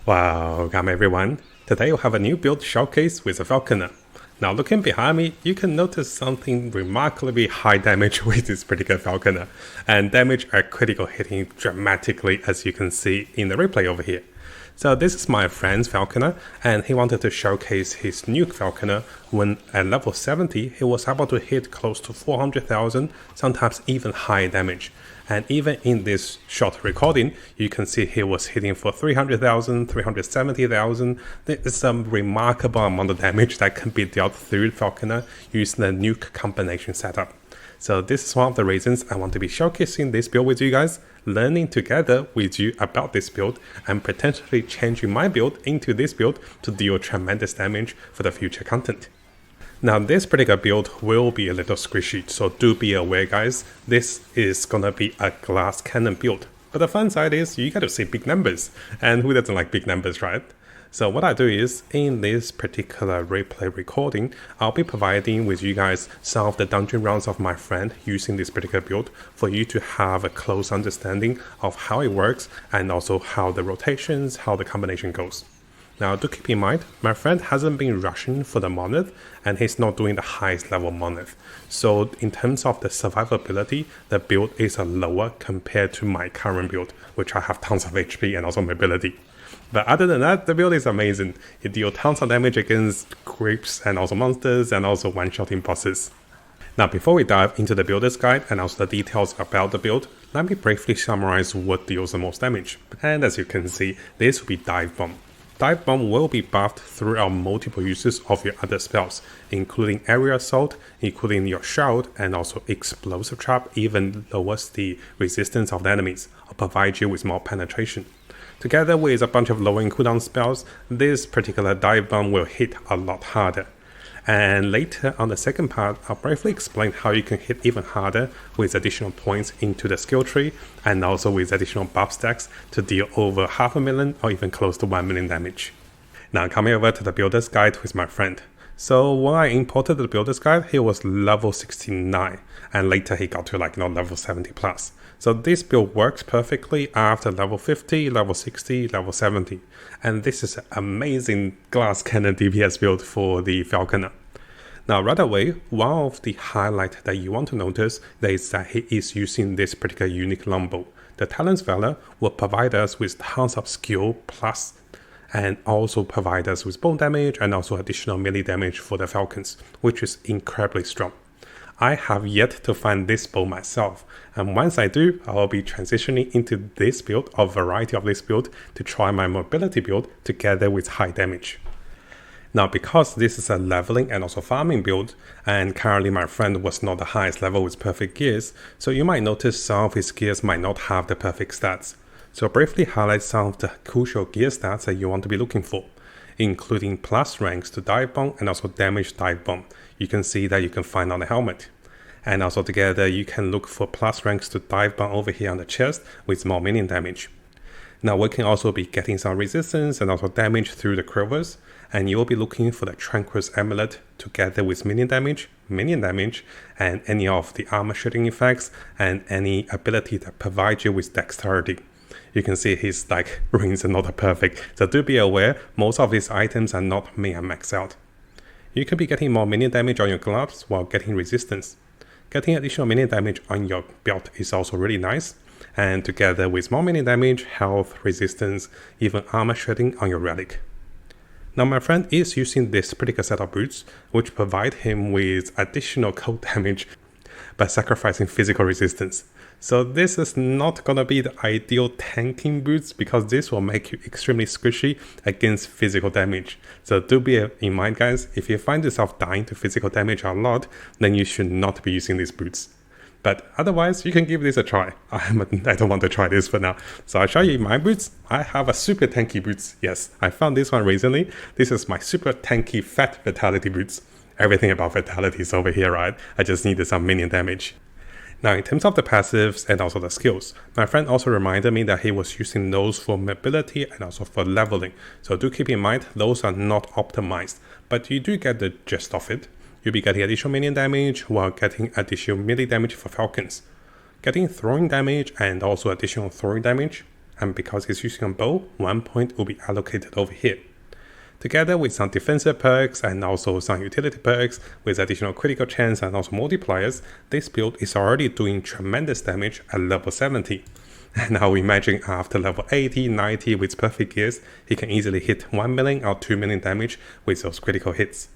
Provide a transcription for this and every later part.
Welcome everyone. Today we'll have a new build showcase with a Falconer. Now looking behind me, you can notice something remarkably high damage with this particular Falconer, and damage are critical hitting dramatically as you can see in the replay over here. So this is my friend's Falconer, and he wanted to showcase his NUKE Falconer when at level 70 he was able to hit close to 400,000, sometimes even high damage. And even in this short recording, you can see he was hitting for 300,000, 370,000. There is some remarkable amount of damage that can be dealt through Falconer using the NUKE combination setup. So this is one of the reasons I want to be showcasing this build with you guys, learning together with you about this build, and potentially changing my build into this build to deal tremendous damage for the future content. Now this particular build will be a little squishy, so do be aware guys, this is gonna be a glass cannon build. But the fun side is you get to see big numbers, and who doesn't like big numbers, right? So what I do is, in this particular replay recording, I'll be providing with you guys some of the dungeon rounds of my friend using this particular build for you to have a close understanding of how it works and also how the rotations, how the combination goes. Now do keep in mind, my friend hasn't been rushing for the Monolith and he's not doing the highest level Monolith. So in terms of the survivability, the build is lower compared to my current build, which I have tons of HP and also mobility. But other than that, the build is amazing. It deals tons of damage against creeps and also monsters and also one-shotting bosses. Now before we dive into the builder's guide and also the details about the build, let me briefly summarize what deals the most damage. And as you can see, this will be Dive Bomb. Dive Bomb will be buffed throughout multiple uses of your other spells, including Area Assault, including your Shroud, and also Explosive Trap even lowers the resistance of the enemies, or provides you with more penetration. Together with a bunch of lowering cooldown spells, this particular Dive Bomb will hit a lot harder. And later on the second part, I'll briefly explain how you can hit even harder with additional points into the skill tree and also with additional buff stacks to deal over 500,000 or even close to 1 million damage. Now coming over to the builder's guide with my friend. So when I imported the builder's guide, he was level 69 and later he got to level 70 plus. So this build works perfectly after level 50, level 60, level 70. And this is an amazing glass cannon DPS build for the Falconer. Now right away, one of the highlights that you want to notice is that he is using this particular unique longbow. The Talon's Valor will provide us with tons of skill plus and also provide us with bone damage and also additional melee damage for the Falcons, which is incredibly strong. I have yet to find this bow myself, and once I do, I will be transitioning into this build or variety of this build to try my mobility build together with high damage. Now because this is a leveling and also farming build, and currently my friend was not the highest level with perfect gears, so you might notice some of his gears might not have the perfect stats. So I'll briefly highlight some of the crucial gear stats that you want to be looking for, including plus ranks to Dive Bomb and also damage Dive Bomb. You can see that you can find on the helmet. And also together you can look for plus ranks to Dive Bomb over here on the chest with more minion damage. Now we can also be getting some resistance and also damage through the quivers, and you will be looking for the Tranquil's Amulet together with minion damage, and any of the armor shooting effects and any ability that provides you with dexterity. You can see his rings are not perfect, so do be aware most of these items are not max out. You can be getting more minion damage on your gloves while getting resistance. Getting additional minion damage on your belt is also really nice, and together with more minion damage, health, resistance, even armor shredding on your relic. Now my friend is using this particular set of boots, which provide him with additional cold damage by sacrificing physical resistance. So this is not gonna be the ideal tanking boots because this will make you extremely squishy against physical damage. So do be in mind guys, if you find yourself dying to physical damage a lot, then you should not be using these boots. But otherwise, you can give this a try. I don't want to try this for now. So I'll show you my boots. I have a super tanky boots. Yes, I found this one recently. This is my super tanky fat vitality boots. Everything about vitality is over here, right? I just needed some minion damage. Now in terms of the passives and also the skills, my friend also reminded me that he was using those for mobility and also for leveling. So do keep in mind, those are not optimized, but you do get the gist of it. You'll be getting additional minion damage while getting additional melee damage for Falcons. Getting throwing damage and also additional throwing damage and because he's using a bow, 1 point will be allocated over here. Together with some defensive perks and also some utility perks with additional critical chance and also multipliers, this build is already doing tremendous damage at level 70. And now imagine after level 80, 90 with perfect gears, he can easily hit 1 million or 2 million damage with those critical hits.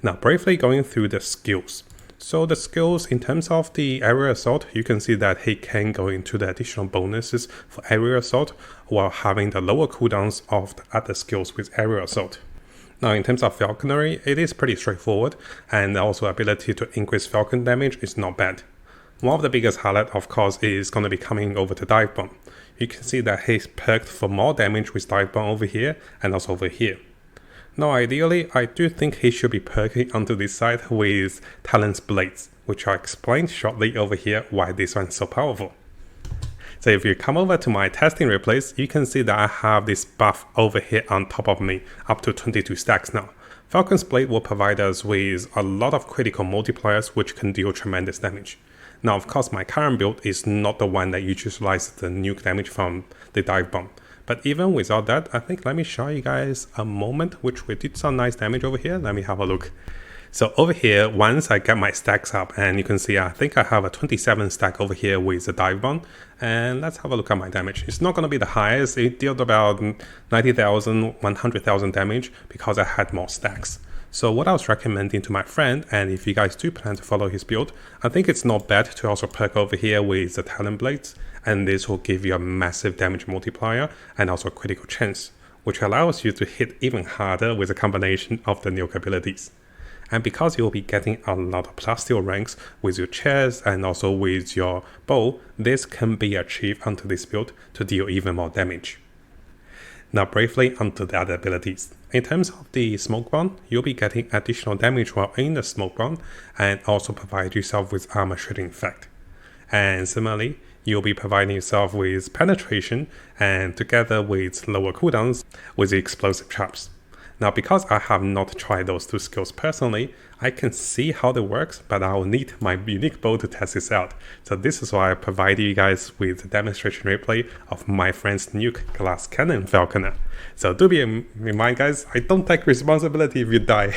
Now briefly going through the skills. So the skills in terms of the aerial assault, you can see that he can go into the additional bonuses for aerial assault while having the lower cooldowns of the other skills with aerial assault. Now in terms of falconry, it is pretty straightforward, and also ability to increase falcon damage is not bad. One of the biggest highlight of course is going to be coming over to dive bomb. You can see that he's perked for more damage with dive bomb over here and also over here. Now ideally, I do think he should be perking onto this side with Talon's Blades, which I'll explain shortly over here why this one's so powerful. So if you come over to my testing replays, you can see that I have this buff over here on top of me, up to 22 stacks now. Falcon's Blade will provide us with a lot of critical multipliers which can deal tremendous damage. Now of course my current build is not the one that utilizes the nuke damage from the dive bomb. But even without that, I think let me show you guys a moment which we did some nice damage over here. Let me have a look. So over here, once I get my stacks up, and you can see I think I have a 27 stack over here with the dive bomb. And let's have a look at my damage. It's not going to be the highest. It dealt about 90,000, 100,000 damage because I had more stacks. So what I was recommending to my friend, and if you guys do plan to follow his build, I think it's not bad to also perk over here with the Talon Blades, and this will give you a massive damage multiplier and also a critical chance, which allows you to hit even harder with a combination of the nuke abilities. And because you'll be getting a lot of plus steel ranks with your chest and also with your bow, this can be achieved onto this build to deal even more damage. Now briefly onto the other abilities. In terms of the smoke bomb, you'll be getting additional damage while in the smoke bomb and also provide yourself with armor shredding effect. And similarly, you'll be providing yourself with penetration and together with lower cooldowns with the explosive traps. Now because I have not tried those two skills personally, I can see how they works, but I will need my unique bow to test this out. So this is why I provided you guys with a demonstration replay of my friend's nuke glass cannon Falconer. So do be in mind guys, I don't take responsibility if you die.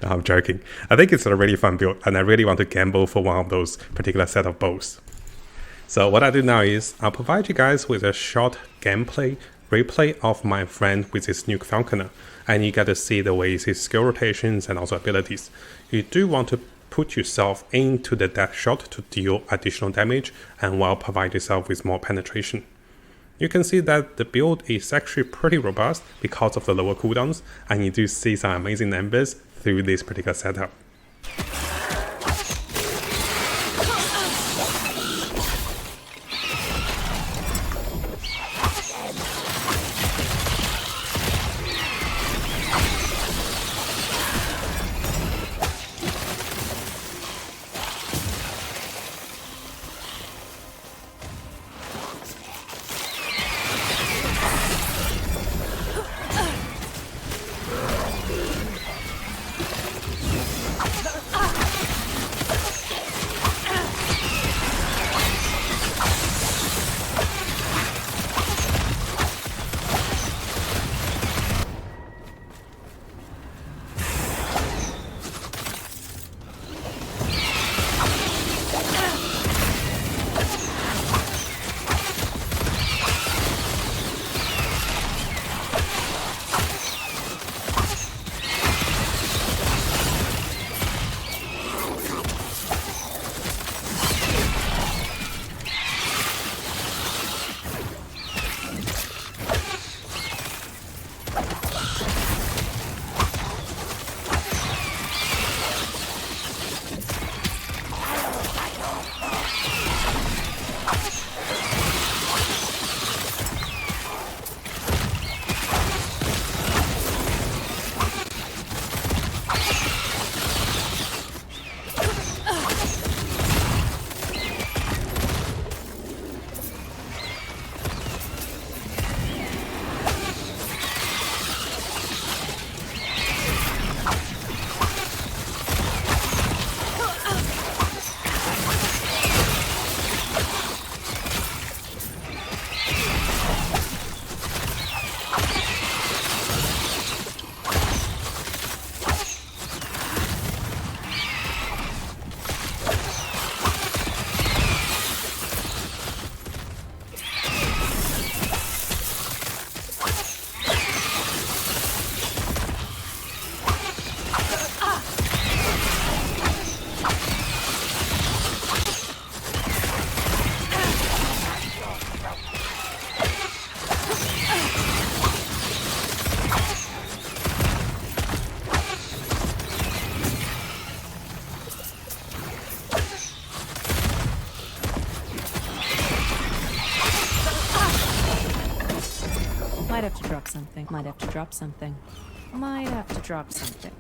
No, I'm joking. I think it's a really fun build and I really want to gamble for one of those particular set of bows. So what I do now is I'll provide you guys with a short gameplay replay of my friend with his nuke Falconer, and you get to see the ways his skill rotations and also abilities. You do want to put yourself into the death shot to deal additional damage and while provide yourself with more penetration. You can see that the build is actually pretty robust because of the lower cooldowns, and you do see some amazing numbers through this particular setup. Might have to drop something. Might have to drop something. Might have to drop something.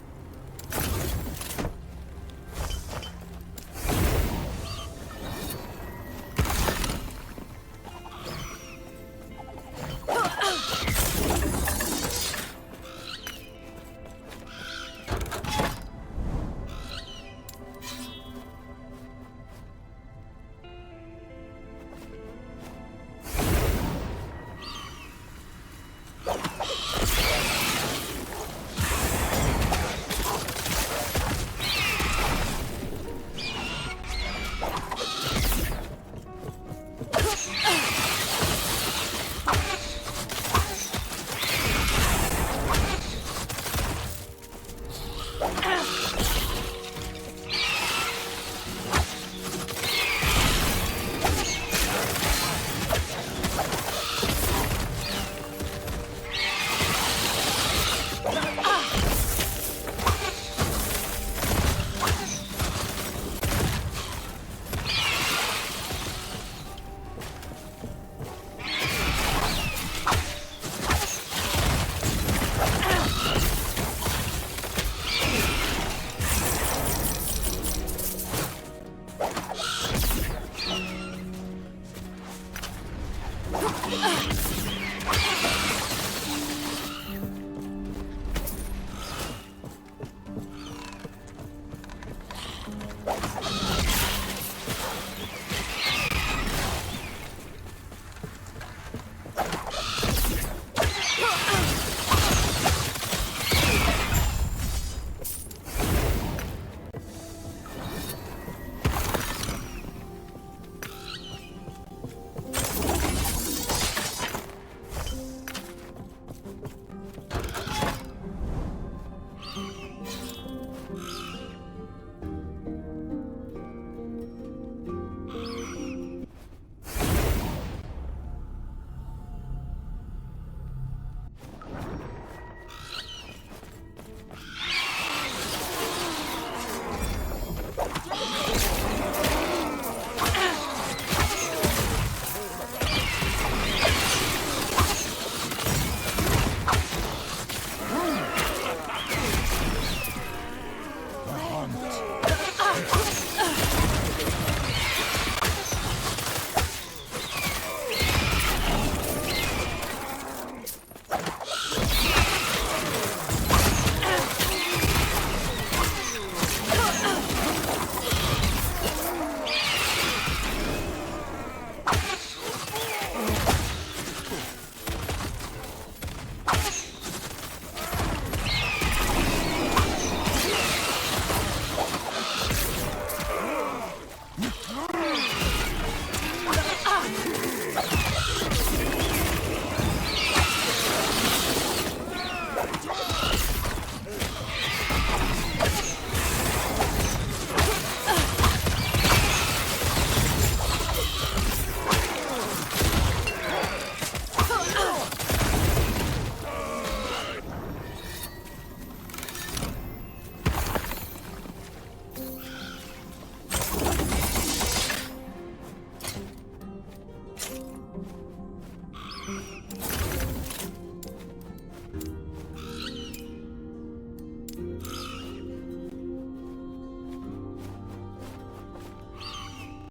Mm-hmm.